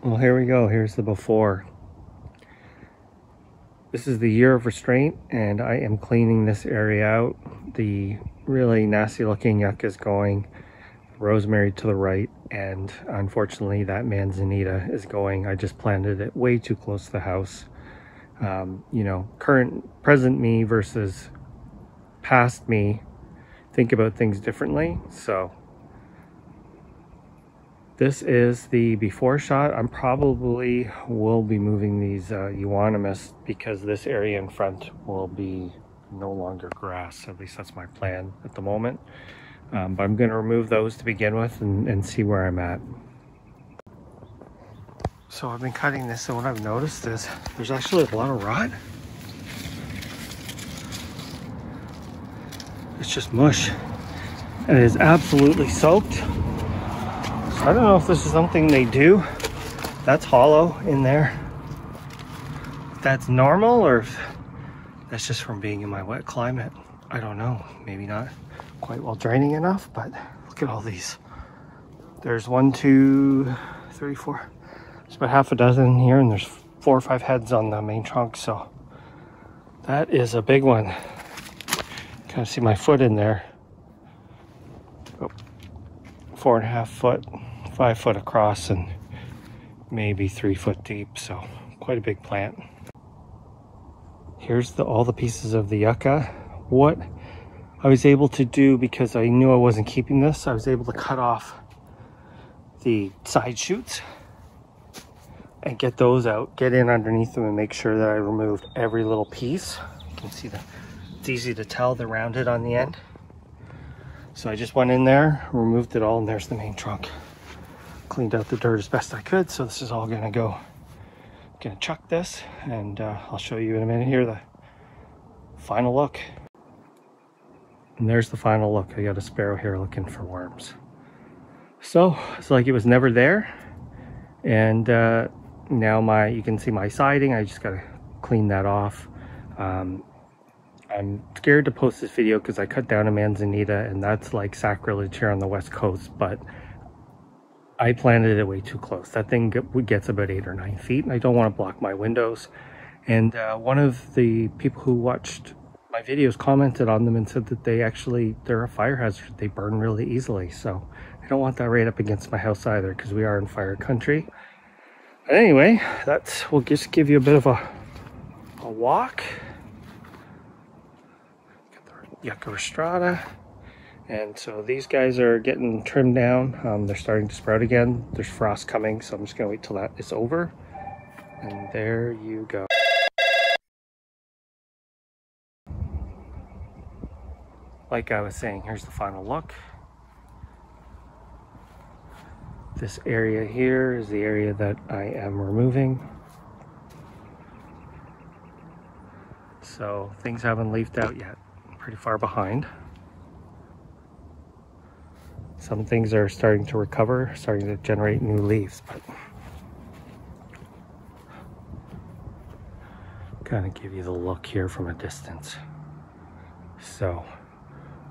Well, here we go. Here's the before. This is the year of restraint, and I am cleaning this area out. The really nasty looking yucca is going, rosemary to the right, and unfortunately that manzanita is going. I just planted it way too close to the house. You know, present me versus past me think about things differently. So this is the before shot. I'm probably will be moving these euonymus because this area in front will be no longer grass. At least that's my plan at the moment. But I'm going to remove those to begin with and see where I'm at. So I've been cutting this, and what I've noticed is there's actually a lot of rot. It's just mush, and it is absolutely soaked. I don't know if this is something they do. That's hollow in there. If that's normal, or if that's just from being in my wet climate. I don't know. Maybe not quite well draining enough, but look at all these. There's 1, 2, 3, 4. There's about half a dozen here, and there's 4 or 5 heads on the main trunk. So that is a big one. Kind of see my foot in there. Oh, 4.5 foot. 5 foot across and maybe 3 foot deep, so quite a big plant. Here's all the pieces of the yucca. What I was able to do, because I knew I wasn't keeping this, I was able to cut off the side shoots and get those out, get in underneath them and make sure that I removed every little piece. You can see it's easy to tell they're rounded on the end. So I just went in there, removed it all, and there's the main trunk. Cleaned out the dirt as best I could, so this is all gonna go. I'm gonna chuck this, and I'll show you in a minute here the final look. And there's the final look. I got a sparrow here looking for worms. So it's like it was never there, and now you can see my siding. I just gotta clean that off. I'm scared to post this video because I cut down a manzanita, and that's like sacrilege here on the west coast, but I planted it way too close. That thing gets about 8 or 9 feet, and I don't want to block my windows. And one of the people who watched my videos commented on them and said that they're a fire hazard. They burn really easily. So I don't want that right up against my house either, because we are in fire country. But anyway, we'll just give you a bit of a walk. Got the Yucca rostrata. And so these guys are getting trimmed down. They're starting to sprout again. There's frost coming, so I'm just gonna wait till that is over. And there you go. Like I was saying, here's the final look. This area here is the area that I am removing. So things haven't leafed out yet. I'm pretty far behind. Some things are starting to recover, starting to generate new leaves, but kind of give you the look here from a distance. So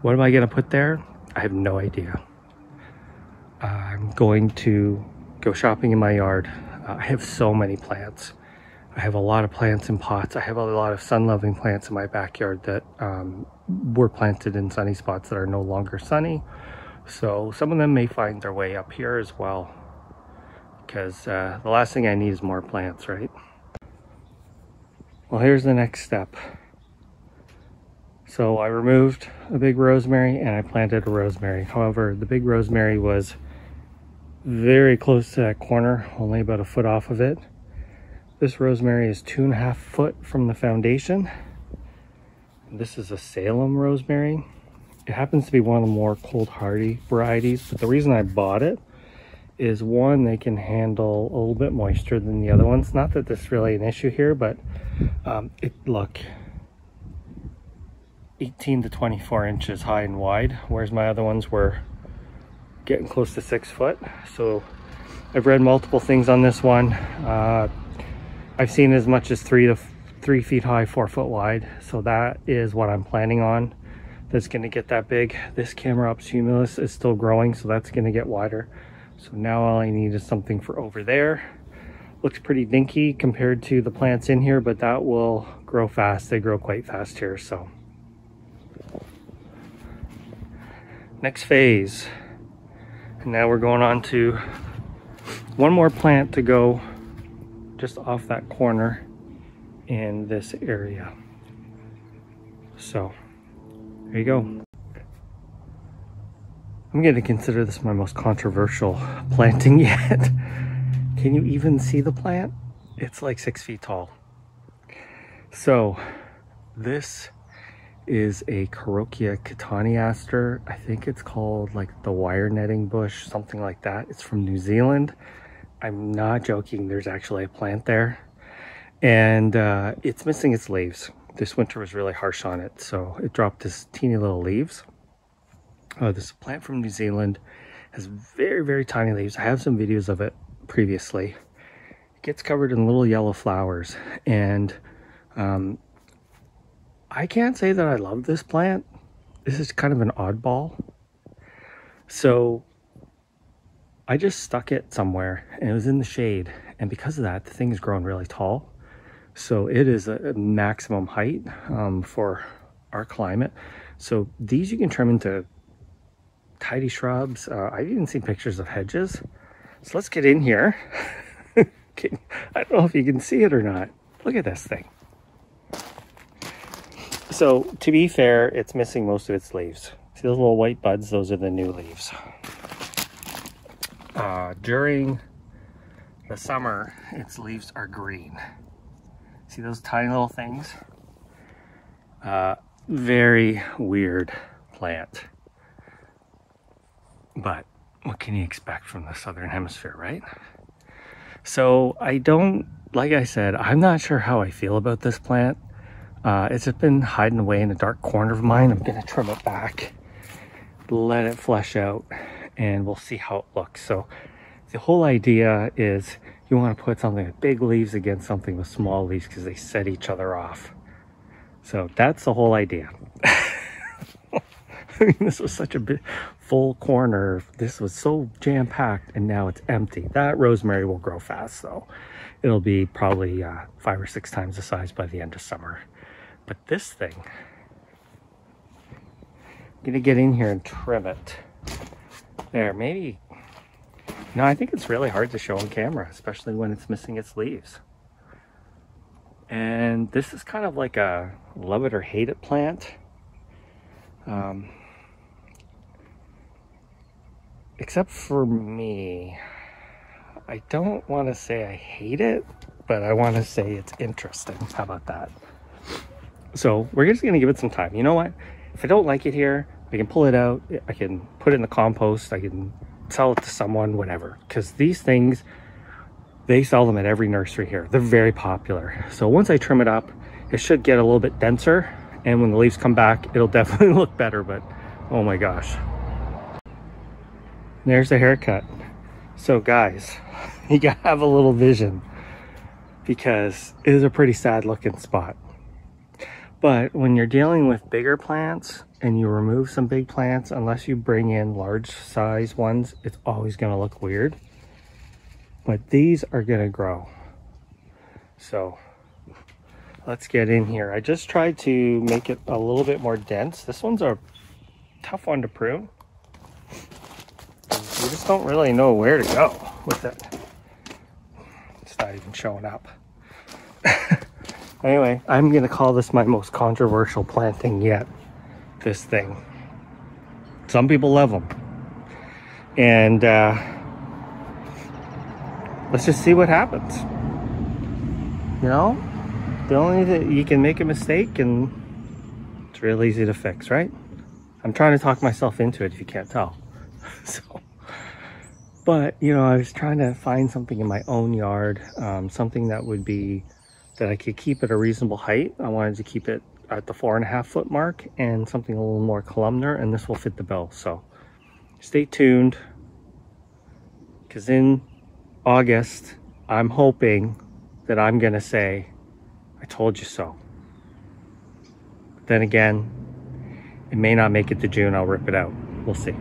what am I going to put there? I have no idea. I'm going to go shopping in my yard. I have so many plants. I have a lot of plants in pots. I have a lot of sun-loving plants in my backyard that were planted in sunny spots that are no longer sunny. So some of them may find their way up here as well, because the last thing I need is more plants, right? Well, here's the next step. So I removed a big rosemary and I planted a rosemary. However, the big rosemary was very close to that corner, only about a foot off of it. This rosemary is 2.5 foot from the foundation. This is a Salem rosemary. It happens to be one of the more cold hardy varieties, but the reason I bought it is, one, they can handle a little bit moisture than the other ones. Not that this is really an issue here, but look, 18 to 24 inches high and wide, whereas my other ones were getting close to 6 foot. So I've read multiple things on this one. I've seen as much as 3 feet high, 4 foot wide. So that is what I'm planning on. That's going to get that big. This Camerops humulus is still growing, so that's going to get wider. So now all I need is something for over there. Looks pretty dinky compared to the plants in here, but that will grow fast. They grow quite fast here. So next phase, and now we're going on to one more plant to go just off that corner in this area. So there you go. I'm going to consider this my most controversial planting yet. Can you even see the plant? It's like 6 feet tall. So this is a Carokia cataniaster. I think it's called like the wire netting bush, something like that. It's from New Zealand. I'm not joking, there's actually a plant there. And it's missing its leaves. This winter was really harsh on it, so it dropped this teeny little leaves. This is a plant from New Zealand. Has very, very tiny leaves. I have some videos of it previously. It gets covered in little yellow flowers, and I can't say that I love this plant. This is kind of an oddball. So I just stuck it somewhere, and it was in the shade, and because of that, the thing has grown really tall. So it is a maximum height for our climate. So these you can trim into tidy shrubs. I've even seen pictures of hedges. So let's get in here. Okay. I don't know if you can see it or not. Look at this thing. So to be fair, it's missing most of its leaves. See those little white buds? Those are the new leaves. During the summer, its leaves are green. See those tiny little things? Very weird plant. But what can you expect from the southern hemisphere, right? So like I said, I'm not sure how I feel about this plant. It's just been hiding away in a dark corner of mine. I'm gonna trim it back, let it flesh out, and we'll see how it looks. So the whole idea is you want to put something with big leaves against something with small leaves because they set each other off. So that's the whole idea. I mean, this was such a big full corner. This was so jam-packed, and now it's empty. That rosemary will grow fast though. It'll be probably 5 or 6 times the size by the end of summer. But this thing, I'm gonna get in here and trim it. There, maybe. No, I think it's really hard to show on camera, especially when it's missing its leaves. And this is kind of like a love it or hate it plant. Except for me, I don't want to say I hate it, but I want to say it's interesting. How about that? So we're just going to give it some time. You know what? If I don't like it here, I can pull it out. I can put it in the compost. I can sell it to someone, whatever. Because these things, they sell them at every nursery here. They're very popular. So once I trim it up, it should get a little bit denser. And when the leaves come back, it'll definitely look better. But oh my gosh. There's the haircut. So guys, you gotta have a little vision, because it is a pretty sad looking spot. But when you're dealing with bigger plants and you remove some big plants, unless you bring in large size ones, it's always gonna look weird. But these are gonna grow. So let's get in here. I just tried to make it a little bit more dense. This one's a tough one to prune. You just don't really know where to go with it. It's not even showing up. Anyway, I'm gonna call this my most controversial planting yet. This thing. Some people love them. And let's just see what happens. You know, the only thing, you can make a mistake and it's real easy to fix, right? I'm trying to talk myself into it if you can't tell. So. But, you know, I was trying to find something in my own yard, something that would be, that I could keep at a reasonable height. I wanted to keep it at the 4.5 foot mark, and something a little more columnar, and this will fit the bill. So stay tuned, because in August, I'm hoping that I'm going to say, I told you so. But then again, it may not make it to June. I'll rip it out. We'll see.